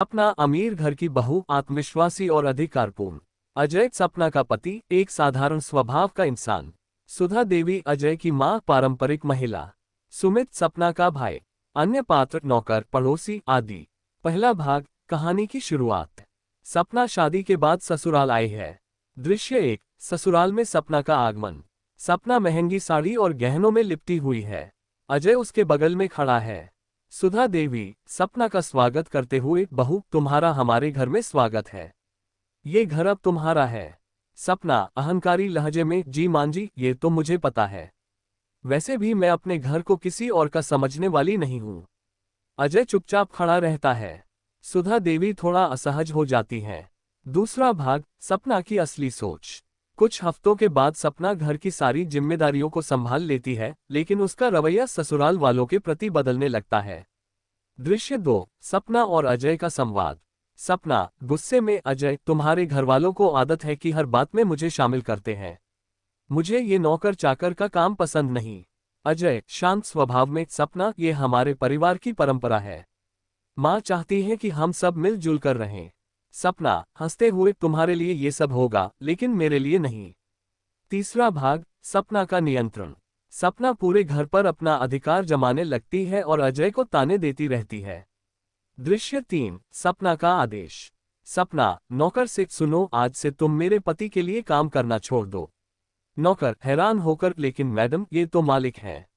सपना अमीर घर की बहू, आत्मविश्वासी और अधिकारपूर्ण। अजय सपना का पति, एक साधारण स्वभाव का इंसान। सुधा देवी अजय की मां, पारंपरिक महिला। सुमित सपना का भाई। अन्य पात्र, नौकर, पड़ोसी आदि। पहला भाग, कहानी की शुरुआत। सपना शादी के बाद ससुराल आई है। दृश्य 1, ससुराल में सपना का आगमन। सपना महंगी साड़ी और गहनों में लिपटी हुई है। अजय उसके बगल में खड़ा है। सुधा देवी सपना का स्वागत करते हुए, बहू तुम्हारा हमारे घर में स्वागत है। ये घर अब तुम्हारा है। सपना अहंकारी लहजे में, जी मान जी, ये तो मुझे पता है। वैसे भी मैं अपने घर को किसी और का समझने वाली नहीं हूं। अजय चुपचाप खड़ा रहता है। सुधा देवी थोड़ा असहज हो जाती हैं। दूसरा भाग, सपना की असली सोच। कुछ हफ्तों के बाद सपना घर की सारी जिम्मेदारियों को संभाल लेती है, लेकिन उसका रवैया ससुराल वालों के प्रति बदलने लगता है। दृश्य 2, सपना और अजय का संवाद। सपना गुस्से में, अजय तुम्हारे घरवालों को आदत है कि हर बात में मुझे शामिल करते हैं। मुझे ये नौकर चाकर का काम पसंद नहीं। अजय शांत स्वभाव में, सपना ये हमारे परिवार की परंपरा है। माँ चाहती है कि हम सब मिलजुल कर रहें। सपना हंसते हुए, तुम्हारे लिए ये सब होगा, लेकिन मेरे लिए नहीं। तीसरा भाग, सपना का नियंत्रण। सपना पूरे घर पर अपना अधिकार जमाने लगती है और अजय को ताने देती रहती है। दृश्य 3, सपना का आदेश। सपना नौकर से, सुनो आज से तुम मेरे पति के लिए काम करना छोड़ दो। नौकर हैरान होकर, लेकिन मैडम ये तो मालिक हैं।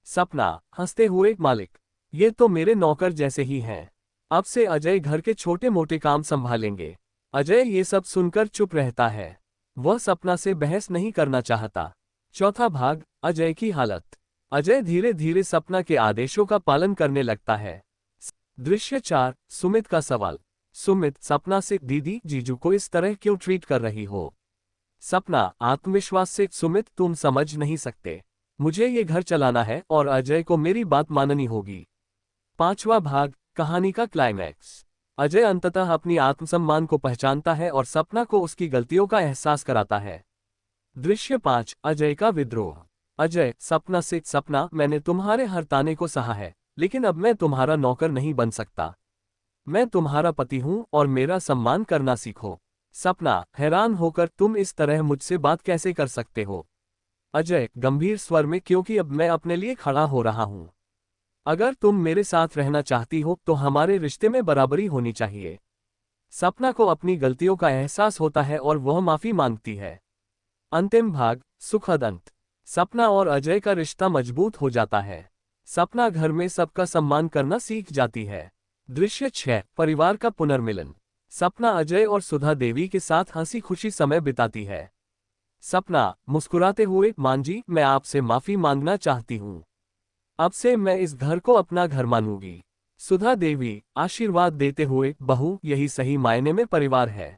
सपना हंसते हुए, मालिक ये तो मेरे नौकर जैसे ही हैं। अब से अजय घर के छोटे मोटे काम संभालेंगे। अजय ये सब सुनकर चुप रहता है। वह सपना से बहस नहीं करना चाहता। चौथा भाग, अजय की हालत। अजय धीरे धीरे सपना के आदेशों का पालन करने लगता है। दृश्य 4, सुमित का सवाल। सुमित सपना से, दीदी जीजू को इस तरह क्यों ट्रीट कर रही हो। सपना आत्मविश्वास से, सुमित तुम समझ नहीं सकते, मुझे ये घर चलाना है और अजय को मेरी बात माननी होगी। पांचवा भाग, कहानी का क्लाइमैक्स। अजय अंततः अपनी आत्मसम्मान को पहचानता है और सपना को उसकी गलतियों का एहसास कराता है। दृश्य 5, अजय का विद्रोह। अजय सपना से, सपना मैंने तुम्हारे हर ताने को सहा है, लेकिन अब मैं तुम्हारा नौकर नहीं बन सकता। मैं तुम्हारा पति हूं और मेरा सम्मान करना सीखो। सपना हैरान होकर, तुम इस तरह मुझसे बात कैसे कर सकते हो। अजय गंभीर स्वर में, क्योंकि अब मैं अपने लिए खड़ा हो रहा हूं। अगर तुम मेरे साथ रहना चाहती हो तो हमारे रिश्ते में बराबरी होनी चाहिए। सपना को अपनी गलतियों का एहसास होता है और वह माफी मांगती है। अंतिम भाग, सुखद अंत। सपना और अजय का रिश्ता मजबूत हो जाता है। सपना घर में सबका सम्मान करना सीख जाती है। दृश्य 6, परिवार का पुनर्मिलन। सपना अजय और सुधा देवी के साथ हंसी खुशी समय बिताती है। सपना मुस्कुराते हुए, मां जी मैं आपसे माफी मांगना चाहती हूँ। अब से मैं इस घर को अपना घर मानूंगी। सुधा देवी आशीर्वाद देते हुए, बहू यही सही मायने में परिवार है।